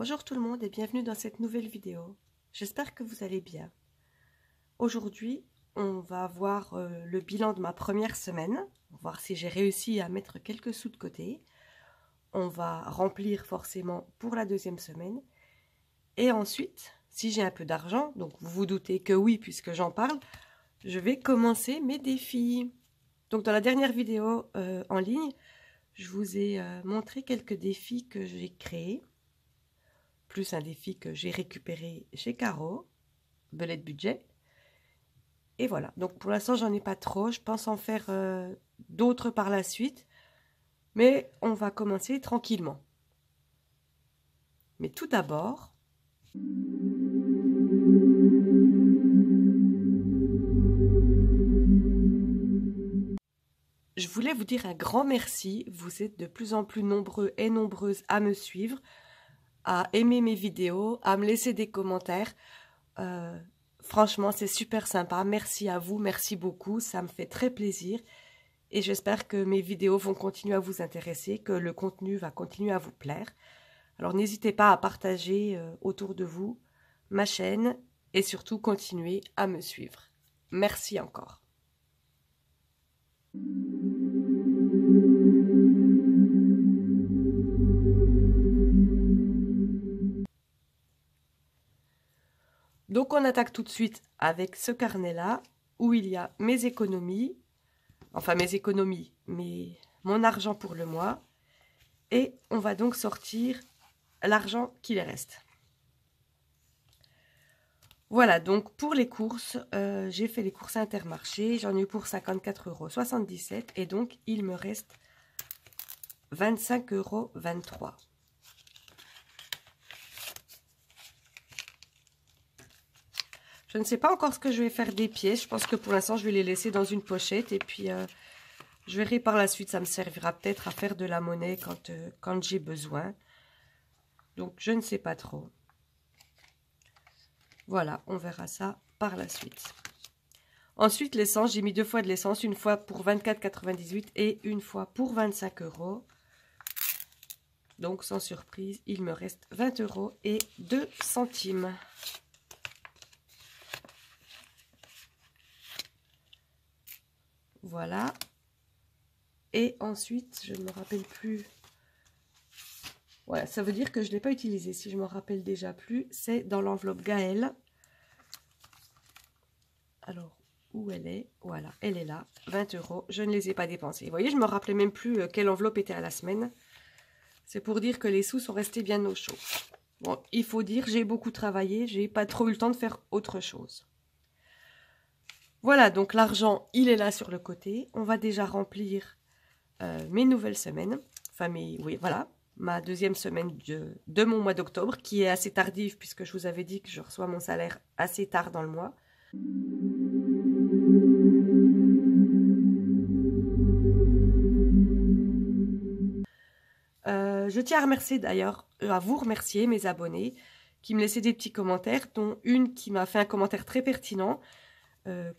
Bonjour tout le monde et bienvenue dans cette nouvelle vidéo. J'espère que vous allez bien. Aujourd'hui, on va voir le bilan de ma première semaine, voir si j'ai réussi à mettre quelques sous de côté. On va remplir forcément pour la deuxième semaine. Et ensuite, si j'ai un peu d'argent, donc vous vous doutez que oui puisque j'en parle, je vais commencer mes défis. Donc dans la dernière vidéo en ligne, je vous ai montré quelques défis que j'ai créés, plus un défi que j'ai récupéré chez Caro, belette budget. Et voilà, donc pour l'instant j'en ai pas trop, je pense en faire d'autres par la suite, mais on va commencer tranquillement. Mais tout d'abord, je voulais vous dire un grand merci. Vous êtes de plus en plus nombreux et nombreuses à me suivre, à aimer mes vidéos, à me laisser des commentaires. Franchement, c'est super sympa. Merci à vous, merci beaucoup. Ça me fait très plaisir. Et j'espère que mes vidéos vont continuer à vous intéresser, que le contenu va continuer à vous plaire. Alors n'hésitez pas à partager autour de vous ma chaîne et surtout continuez à me suivre. Merci encore. Donc on attaque tout de suite avec ce carnet-là où il y a mes économies, enfin mes économies, mon argent pour le mois. Et on va donc sortir l'argent qu'il reste. Voilà, donc pour les courses, j'ai fait les courses Intermarché, j'en ai eu pour 54,77 € et donc il me reste 25,23 €. Je ne sais pas encore ce que je vais faire des pièces, je pense que pour l'instant je vais les laisser dans une pochette et puis je verrai par la suite, ça me servira peut-être à faire de la monnaie quand j'ai besoin. Donc je ne sais pas trop. Voilà, on verra ça par la suite. Ensuite, l'essence, j'ai mis 2 fois de l'essence, une fois pour 24,98 € et une fois pour 25 €. Donc, sans surprise, il me reste 20,02 €. Voilà. Et ensuite, je ne me rappelle plus. Voilà, ça veut dire que je ne l'ai pas utilisé. Si je me rappelle déjà plus, c'est dans l'enveloppe Gaëlle. Alors, où elle est? Voilà, elle est là. 20 €. Je ne les ai pas dépensés. Vous voyez, je ne me rappelais même plus quelle enveloppe était à la semaine. C'est pour dire que les sous sont restés bien au chaud. Bon, il faut dire, j'ai beaucoup travaillé. J'ai pas trop eu le temps de faire autre chose. Voilà, donc l'argent, il est là sur le côté. On va déjà remplir mes nouvelles semaines. Enfin, oui, voilà. Ma deuxième semaine de mon mois d'octobre, qui est assez tardive puisque je vous avais dit que je reçois mon salaire assez tard dans le mois. Je tiens à remercier d'ailleurs, à vous remercier mes abonnés qui me laissaient des petits commentaires, dont une qui m'a fait un commentaire très pertinent.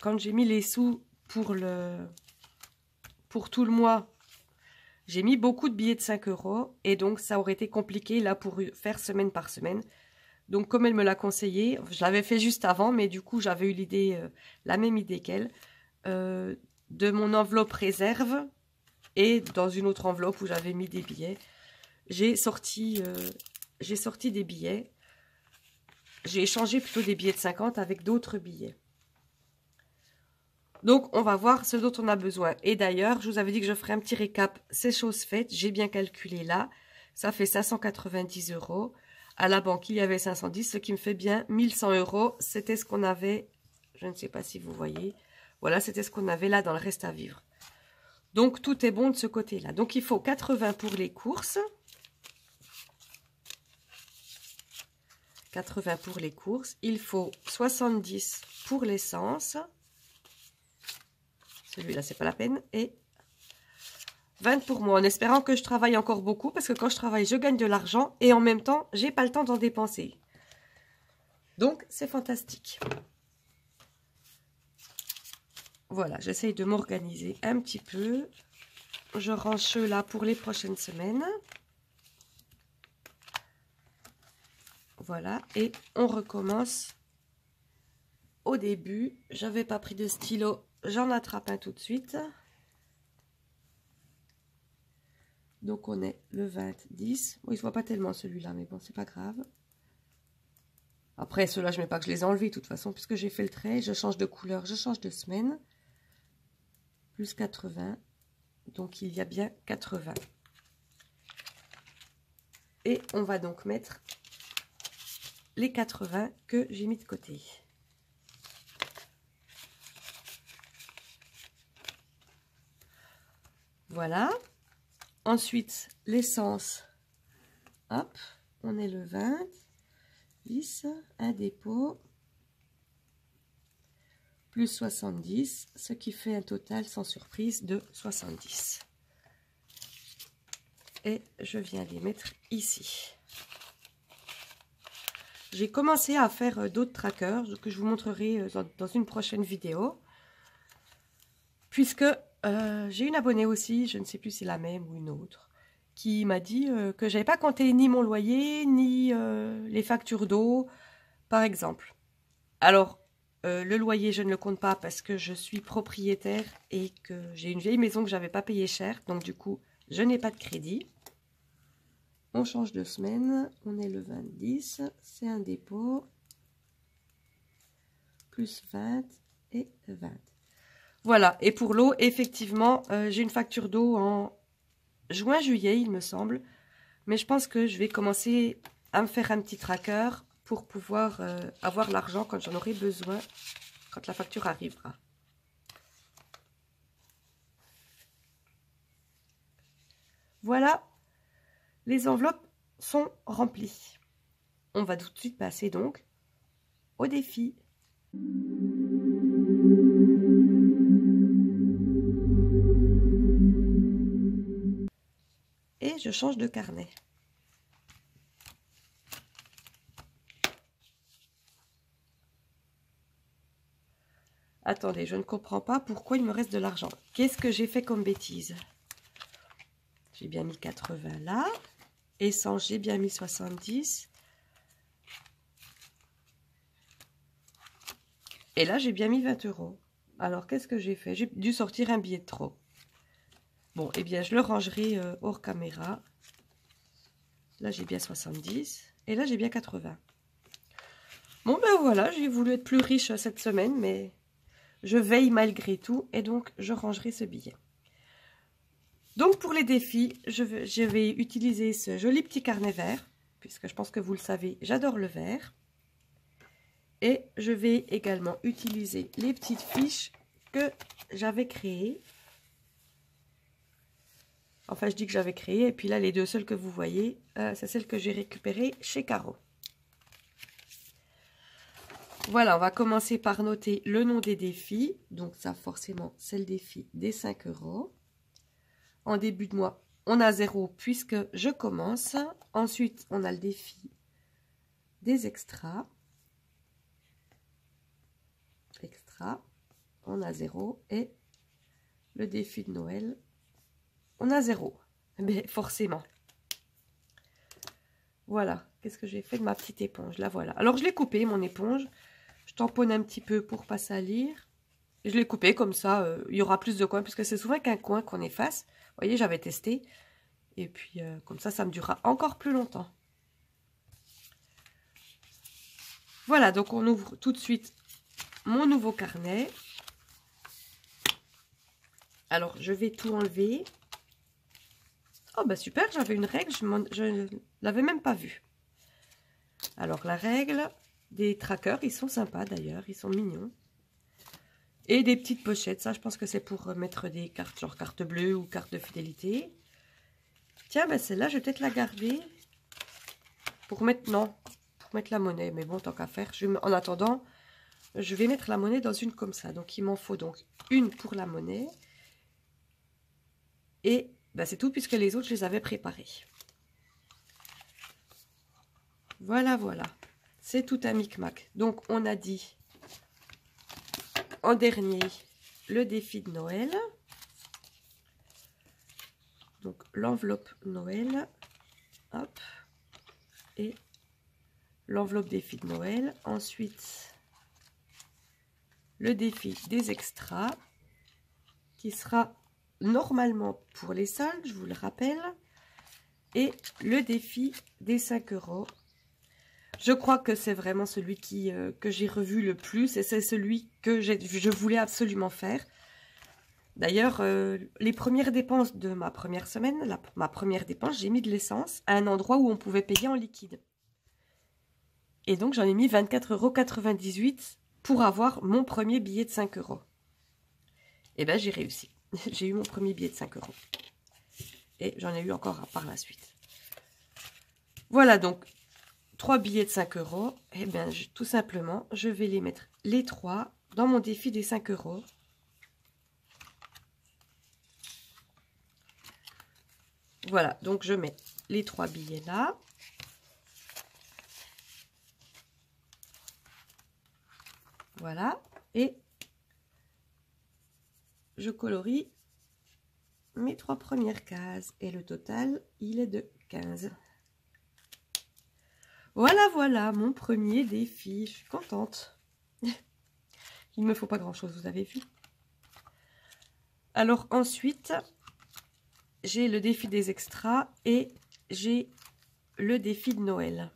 Quand j'ai mis les sous pour tout le mois, j'ai mis beaucoup de billets de 5 € et donc ça aurait été compliqué là pour faire semaine par semaine. Donc comme elle me l'a conseillé, je l'avais fait juste avant, mais du coup j'avais eu l'idée, la même idée qu'elle, de mon enveloppe réserve et dans une autre enveloppe où j'avais mis des billets. J'ai sorti des billets, j'ai échangé plutôt des billets de 50 avec d'autres billets. Donc, on va voir ce dont on a besoin. Et d'ailleurs, je vous avais dit que je ferais un petit récap. C'est chose faite. J'ai bien calculé là. Ça fait 590 €. À la banque, il y avait 510, ce qui me fait bien 1100 €. C'était ce qu'on avait. Je ne sais pas si vous voyez. Voilà, c'était ce qu'on avait là dans le reste à vivre. Donc, tout est bon de ce côté-là. Donc, il faut 80 pour les courses. 80 pour les courses. Il faut 70 pour l'essence. Celui-là, c'est pas la peine. Et 20 pour moi, en espérant que je travaille encore beaucoup. Parce que quand je travaille, je gagne de l'argent. Et en même temps, j'ai pas le temps d'en dépenser. Donc, c'est fantastique. Voilà, j'essaye de m'organiser un petit peu. Je range ceux-là pour les prochaines semaines. Voilà, et on recommence au début. J'avais pas pris de stylo, j'en attrape un tout de suite. Donc on est le 20-10. Bon, il se voit pas tellement celui-là, mais bon, c'est pas grave. Après, ceux-là, je mets pas que je les ai enlevés de toute façon, puisque j'ai fait le trait. Je change de couleur, je change de semaine. Plus 80. Donc il y a bien 80. Et on va donc mettre les 80 que j'ai mis de côté. Voilà. Ensuite, l'essence. Hop, on est le 20. 10, un dépôt. Plus 70, ce qui fait un total sans surprise de 70. Et je viens les mettre ici. J'ai commencé à faire d'autres trackers que je vous montrerai dans une prochaine vidéo. Puisque j'ai une abonnée aussi, je ne sais plus si c'est la même ou une autre, qui m'a dit que j'avais pas compté ni mon loyer, ni les factures d'eau, par exemple. Alors, le loyer, je ne le compte pas parce que je suis propriétaire et que j'ai une vieille maison que j'avais pas payé cher. Donc, du coup, je n'ai pas de crédit. On change de semaine. On est le 20-10. C'est un dépôt. Plus 20 et 20. Voilà. Et pour l'eau, effectivement, j'ai une facture d'eau en juin-juillet, il me semble. Mais je pense que je vais commencer à me faire un petit tracker pour pouvoir avoir l'argent quand j'en aurai besoin, quand la facture arrivera. Voilà, les enveloppes sont remplies. On va tout de suite passer donc au défi. Et je change de carnet. Attendez, je ne comprends pas pourquoi il me reste de l'argent. Qu'est-ce que j'ai fait comme bêtise? J'ai bien mis 80 là. Essence, j'ai bien mis 70. Et là, j'ai bien mis 20 €. Alors, qu'est-ce que j'ai fait? J'ai dû sortir un billet de trop. Bon, eh bien, je le rangerai hors caméra. Là, j'ai bien 70. Et là, j'ai bien 80. Bon, ben voilà, j'ai voulu être plus riche cette semaine, mais je veille malgré tout. Et donc, je rangerai ce billet. Donc, pour les défis, je vais utiliser ce joli petit carnet vert, puisque je pense que vous le savez, j'adore le vert. Et je vais également utiliser les petites fiches que j'avais créées. Enfin, je dis que j'avais créé, et puis là, les deux seules que vous voyez, c'est celles que j'ai récupérées chez Caro. Voilà, on va commencer par noter le nom des défis. Donc ça, forcément, c'est le défi des 5 €. En début de mois, on a 0 puisque je commence. Ensuite, on a le défi des extras. Extra, on a 0. Et le défi de Noël, on a 0. Mais forcément. Voilà, qu'est-ce que j'ai fait de ma petite éponge? La voilà. Alors, je l'ai coupée, mon éponge. Je tamponne un petit peu pour pas salir. Et je l'ai coupée comme ça, il y aura plus de coins, puisque c'est souvent qu'un coin qu'on efface. Vous voyez, j'avais testé. Et puis, comme ça me durera encore plus longtemps. Voilà, donc on ouvre tout de suite mon nouveau carnet. Alors, je vais tout enlever. Oh, bah super, j'avais une règle, je ne l'avais même pas vue. Alors, la règle des trackers, ils sont sympas d'ailleurs, ils sont mignons. Et des petites pochettes, ça je pense que c'est pour mettre des cartes, genre carte bleue ou carte de fidélité. Tiens, ben celle-là, je vais peut-être la garder pour mettre, non, pour mettre la monnaie. Mais bon, tant qu'à faire, en attendant, je vais mettre la monnaie dans une comme ça. Donc, il m'en faut donc une pour la monnaie. Et ben, c'est tout puisque les autres, je les avais préparées. Voilà, voilà. C'est tout un micmac. Donc, on a dit en dernier le défi de Noël. Donc, l'enveloppe Noël. Hop. Et l'enveloppe défi de Noël. Ensuite, le défi des extras, qui sera normalement pour les soldes, je vous le rappelle. Et le défi des 5 €. Je crois que c'est vraiment celui que j'ai revu le plus. Et c'est celui que je voulais absolument faire. D'ailleurs, les premières dépenses de ma première semaine, ma première dépense, j'ai mis de l'essence à un endroit où on pouvait payer en liquide. Et donc, j'en ai mis 24,98 € pour avoir mon premier billet de 5 €. Et bien, j'ai réussi. J'ai eu mon premier billet de 5 €. Et j'en ai eu encore par la suite. Voilà donc 3 billets de 5 €. Et bien, tout simplement, je vais les mettre les 3 dans mon défi des 5 €. Voilà, donc je mets les 3 billets là. Voilà, et je colorie mes 3 premières cases. Et le total, il est de 15. Voilà, voilà, mon premier défi. Je suis contente. Il ne me faut pas grand-chose, vous avez vu. Alors ensuite, j'ai le défi des extras et j'ai le défi de Noël.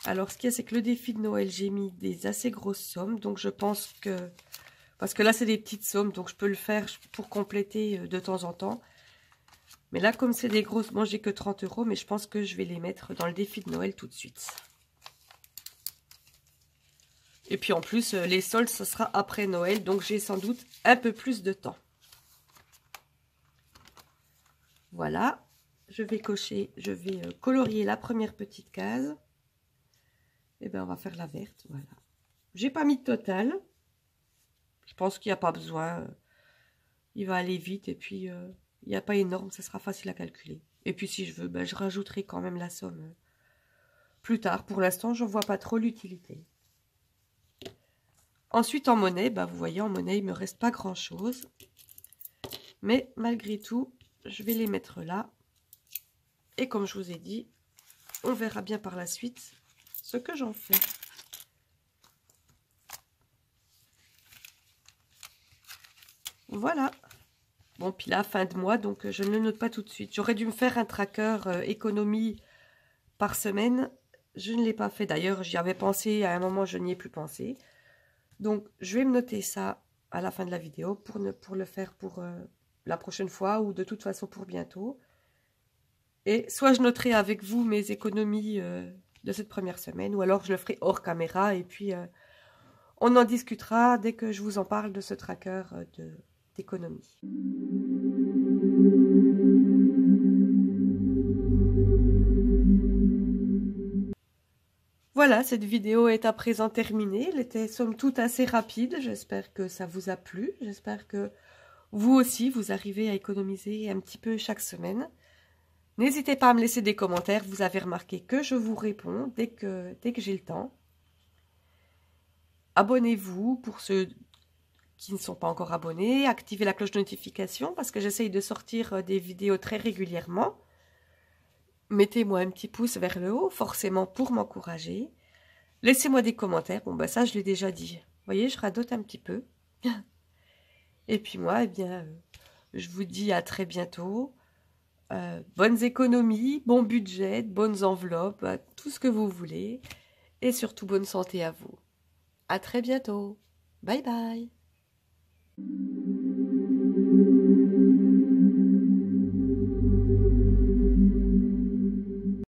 Alors, ce qu'il y a, c'est que le défi de Noël, j'ai mis des assez grosses sommes. Donc, je pense que... Parce que là, c'est des petites sommes, donc je peux le faire pour compléter de temps en temps. Mais là, comme c'est des grosses... Bon, j'ai que 30 €, mais je pense que je vais les mettre dans le défi de Noël tout de suite. Et puis, en plus, les soldes, ce sera après Noël. Donc, j'ai sans doute un peu plus de temps. Voilà. Je vais colorier la première petite case. Et bien, on va faire la verte, voilà. J'ai pas mis de total. Je pense qu'il n'y a pas besoin. Il va aller vite et puis il n'y a pas énorme, ça sera facile à calculer. Et puis si je veux, ben, je rajouterai quand même la somme plus tard. Pour l'instant, je ne vois pas trop l'utilité. Ensuite, en monnaie, ben, vous voyez, en monnaie, il ne me reste pas grand-chose. Mais malgré tout, je vais les mettre là. Et comme je vous ai dit, on verra bien par la suite ce que j'en fais. Voilà. Bon, puis là, fin de mois, donc je ne le note pas tout de suite. J'aurais dû me faire un tracker économie par semaine. Je ne l'ai pas fait. D'ailleurs, j'y avais pensé. À un moment, je n'y ai plus pensé. Donc, je vais me noter ça à la fin de la vidéo pour le faire pour la prochaine fois ou de toute façon pour bientôt. Et soit je noterai avec vous mes économies de cette première semaine, ou alors je le ferai hors caméra et puis on en discutera dès que je vous en parle de ce tracker d'économie. Voilà, cette vidéo est à présent terminée. Elle était somme toute assez rapide. J'espère que ça vous a plu. J'espère que vous aussi, vous arrivez à économiser un petit peu chaque semaine. N'hésitez pas à me laisser des commentaires. Vous avez remarqué que je vous réponds dès que j'ai le temps. Abonnez-vous pour ceux qui ne sont pas encore abonnés. Activez la cloche de notification parce que j'essaye de sortir des vidéos très régulièrement. Mettez-moi un petit pouce vers le haut, forcément pour m'encourager. Laissez-moi des commentaires. Bon, bah ça, je l'ai déjà dit. Vous voyez, je radote un petit peu. Et puis moi, eh bien, je vous dis à très bientôt. Bonnes économies, bon budget, bonnes enveloppes, tout ce que vous voulez. Et surtout, bonne santé à vous. À très bientôt. Bye bye.